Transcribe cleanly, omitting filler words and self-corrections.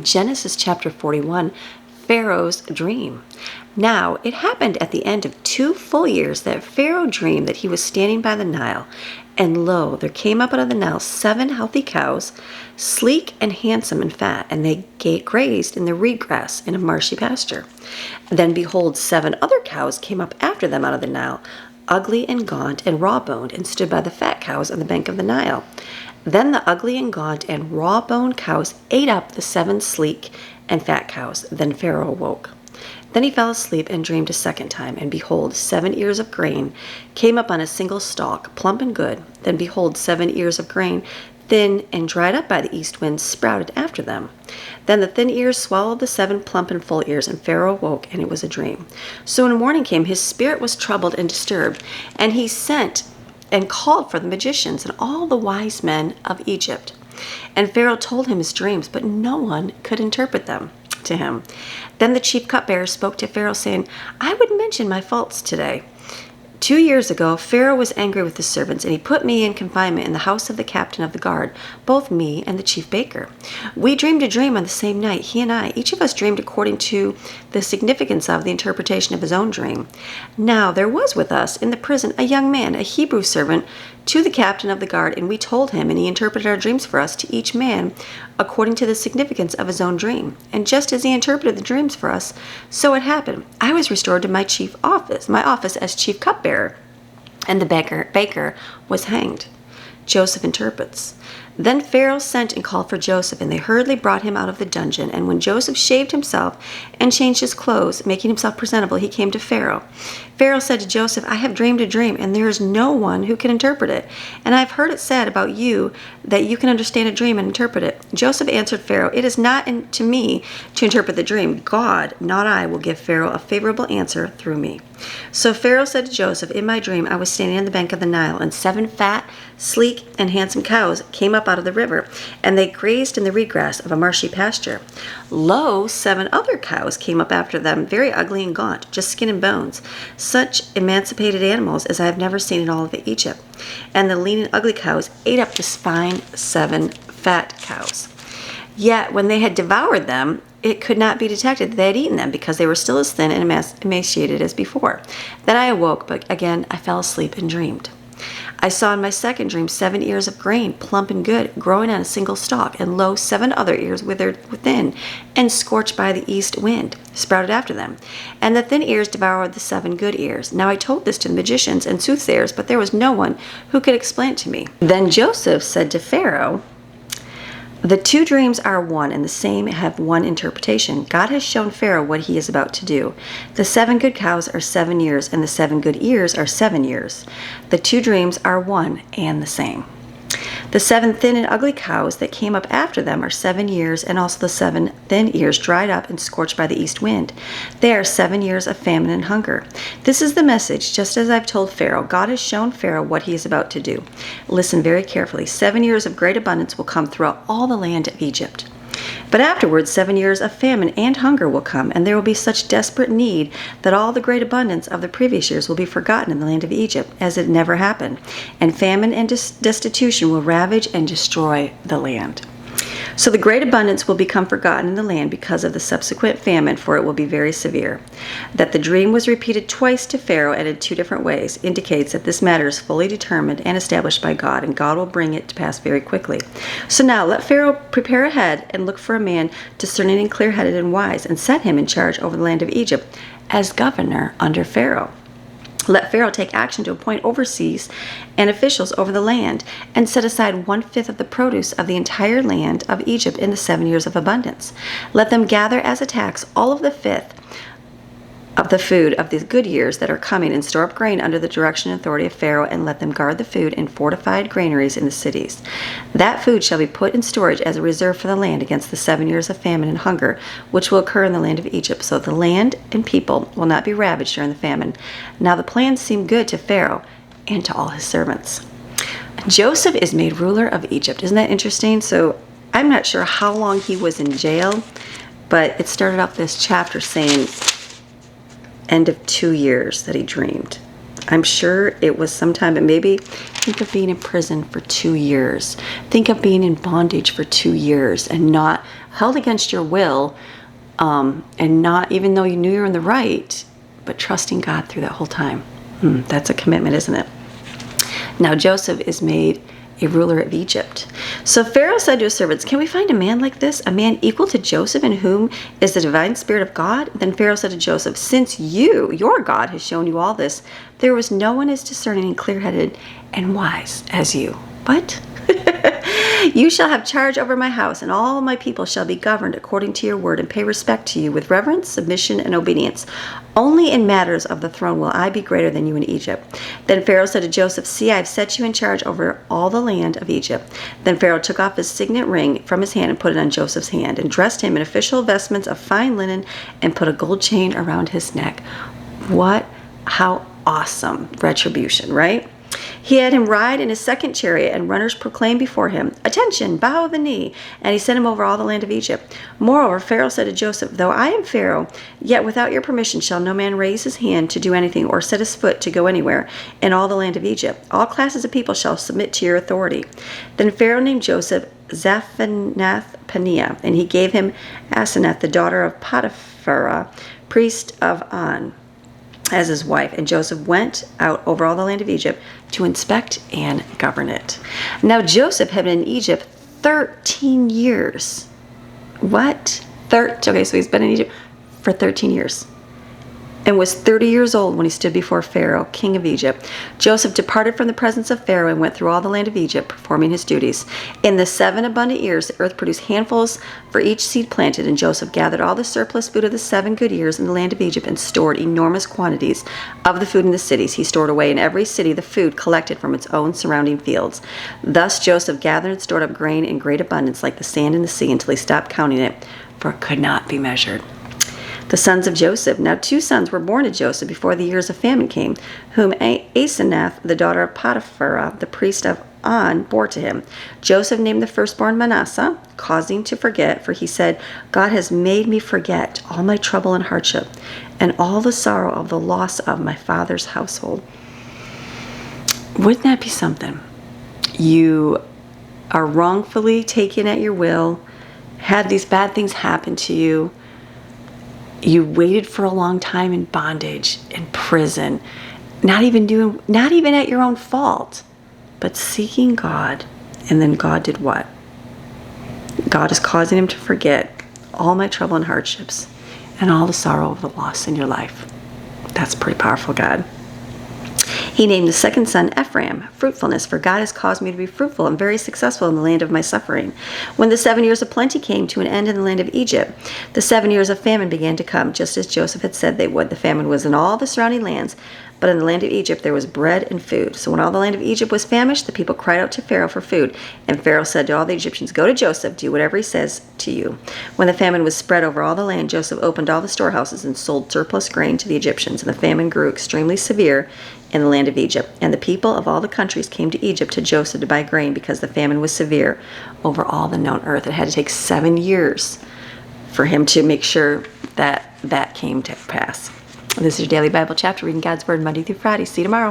Genesis chapter 41, Pharaoh's dream. Now, it happened at the end of 2 full years that Pharaoh dreamed that he was standing by the Nile, and lo, there came up out of the Nile 7 healthy cows, sleek and handsome and fat, and they grazed in the reed grass in a marshy pasture. Then behold, 7 other cows came up after them out of the Nile, ugly and gaunt and raw-boned, and stood by the fat cows on the bank of the Nile. Then the ugly and gaunt and raw-boned cows ate up the 7 sleek and fat cows. Then Pharaoh awoke. Then he fell asleep and dreamed a second time, and behold, 7 ears of grain came up on a single stalk, plump and good. Then behold, 7 ears of grain, thin and dried up by the east wind, sprouted after them. Then the thin ears swallowed the 7 plump and full ears, and Pharaoh awoke, and it was a dream. So when morning came, his spirit was troubled and disturbed, and he sent and called for the magicians and all the wise men of Egypt. And Pharaoh told him his dreams, but no one could interpret them to him. Then the chief cupbearer spoke to Pharaoh, saying, I would mention my faults today. 2 years ago, Pharaoh was angry with his servants, and he put me in confinement in the house of the captain of the guard, both me and the chief baker. We dreamed a dream on the same night, he and I. Each of us dreamed according to the significance of the interpretation of his own dream. Now there was with us in the prison a young man, a Hebrew servant, to the captain of the guard, and we told him, and he interpreted our dreams for us, to each man according to the significance of his own dream. And just as he interpreted the dreams for us, so it happened. I was restored to my office as chief cupbearer, and the baker was hanged. Joseph interprets. Then Pharaoh sent and called for Joseph, and they hurriedly brought him out of the dungeon. And when Joseph shaved himself and changed his clothes, making himself presentable, he came to Pharaoh. Pharaoh said to Joseph, I have dreamed a dream, and there is no one who can interpret it. And I have heard it said about you that you can understand a dream and interpret it. Joseph answered Pharaoh, It is not to me to interpret the dream. God, not I, will give Pharaoh a favorable answer through me. So Pharaoh said to Joseph, In my dream I was standing on the bank of the Nile, and 7 fat, sleek, and handsome cows came up out of the river, and they grazed in the reed grass of a marshy pasture. Lo, 7 other cows came up after them, very ugly and gaunt, just skin and bones, such emancipated animals as I have never seen in all of Egypt. And the lean and ugly cows ate up the fine 7 fat cows. Yet when they had devoured them, it could not be detected that they had eaten them, because they were still as thin and emaciated as before. Then I awoke, but again I fell asleep and dreamed. I saw in my second dream 7 ears of grain, plump and good, growing on a single stalk, and lo, 7 other ears withered within, and scorched by the east wind, sprouted after them. And the thin ears devoured the 7 good ears. Now I told this to the magicians and soothsayers, but there was no one who could explain it to me. Then Joseph said to Pharaoh, The 2 dreams are one and the same, have one interpretation. God has shown Pharaoh what he is about to do. The 7 good cows are 7 years, and the 7 good ears are 7 years. The 2 dreams are one and the same. The 7 thin and ugly cows that came up after them are 7 years, and also the 7 thin ears dried up and scorched by the east wind. They are 7 years of famine and hunger. This is the message, just as I've told Pharaoh. God has shown Pharaoh what he is about to do. Listen very carefully. 7 years of great abundance will come throughout all the land of Egypt. But afterwards 7 years of famine and hunger will come, and there will be such desperate need that all the great abundance of the previous years will be forgotten in the land of Egypt, as it never happened. And famine and destitution will ravage and destroy the land. So the great abundance will become forgotten in the land because of the subsequent famine, for it will be very severe. That the dream was repeated twice to Pharaoh and in 2 different ways indicates that this matter is fully determined and established by God, and God will bring it to pass very quickly. So now let Pharaoh prepare ahead and look for a man discerning and clear-headed and wise, and set him in charge over the land of Egypt as governor under Pharaoh. Let Pharaoh take action to appoint overseers and officials over the land, and set aside 1/5 of the produce of the entire land of Egypt in the 7 years of abundance. Let them gather as a tax all of the 5th of the food of the good years that are coming, and store up grain under the direction and authority of Pharaoh, and let them guard the food in fortified granaries in the cities. That food shall be put in storage as a reserve for the land against the 7 years of famine and hunger, which will occur in the land of Egypt, so the land and people will not be ravaged during the famine. Now the plan seemed good to Pharaoh and to all his servants. Joseph is made ruler of Egypt. Isn't that interesting? So I'm not sure how long he was in jail, but it started off this chapter saying end of 2 years that he dreamed. I'm sure it was sometime, but maybe think of being in prison for 2 years. Think of being in bondage for 2 years and not held against your will, and not, even though you knew you were in the right, but trusting God through that whole time. That's a commitment, isn't it? Now Joseph is made a ruler of Egypt. So Pharaoh said to his servants, "Can we find a man like this, a man equal to Joseph, in whom is the divine spirit of God?" Then Pharaoh said to Joseph, "Since your God, has shown you all this, there was no one as discerning and clear-headed and wise as you." What? "You shall have charge over my house, and all my people shall be governed according to your word, and pay respect to you with reverence, submission, and obedience. Only in matters of the throne will I be greater than you in Egypt." Then Pharaoh said to Joseph, "See, I have set you in charge over all the land of Egypt." Then Pharaoh took off his signet ring from his hand and put it on Joseph's hand, and dressed him in official vestments of fine linen, and put a gold chain around his neck. How awesome retribution, right? He had him ride in his second chariot, and runners proclaimed before him, "Attention, bow the knee." And he sent him over all the land of Egypt. Moreover, Pharaoh said to Joseph, "Though I am Pharaoh, yet without your permission shall no man raise his hand to do anything, or set his foot to go anywhere in all the land of Egypt. All classes of people shall submit to your authority." Then Pharaoh named Joseph Zaphenath-Paneah, and he gave him Asenath, the daughter of Potiphar, priest of On, as his wife. And Joseph went out over all the land of Egypt to inspect and govern it. Now Joseph had been in Egypt 13 years. What? Okay, so he's been in Egypt for 13 years. And was 30 years old when he stood before Pharaoh, king of Egypt. Joseph departed from the presence of Pharaoh and went through all the land of Egypt, performing his duties. In the 7 abundant years, the earth produced handfuls for each seed planted, and Joseph gathered all the surplus food of the 7 good years in the land of Egypt and stored enormous quantities of the food in the cities. He stored away in every city the food collected from its own surrounding fields. Thus Joseph gathered and stored up grain in great abundance, like the sand in the sea, until he stopped counting it, for it could not be measured. The sons of Joseph. Now 2 sons were born to Joseph before the years of famine came, whom Asenath, the daughter of Potiphar, the priest of On, bore to him. Joseph named the firstborn Manasseh, causing to forget, for he said, "God has made me forget all my trouble and hardship, and all the sorrow of the loss of my father's household." Wouldn't that be something? You are wrongfully taken at your will, had these bad things happen to you. You waited for a long time in bondage, in prison, not even at your own fault, but seeking God. And then God did what? God is causing him to forget all my trouble and hardships and all the sorrow of the loss in your life. That's pretty powerful, God. He named the second son Ephraim, fruitfulness, for God has caused me to be fruitful and very successful in the land of my suffering. When the 7 years of plenty came to an end in the land of Egypt, the 7 years of famine began to come, just as Joseph had said they would. The famine was in all the surrounding lands, but in the land of Egypt there was bread and food. So when all the land of Egypt was famished, the people cried out to Pharaoh for food. And Pharaoh said to all the Egyptians, "Go to Joseph, do whatever he says to you." When the famine was spread over all the land, Joseph opened all the storehouses and sold surplus grain to the Egyptians. And the famine grew extremely severe in the land of Egypt. And the people of all the countries came to Egypt to Joseph to buy grain, because the famine was severe over all the known earth. It had to take 7 years for him to make sure that that came to pass. This is your daily Bible chapter, reading God's Word Monday through Friday. See you tomorrow.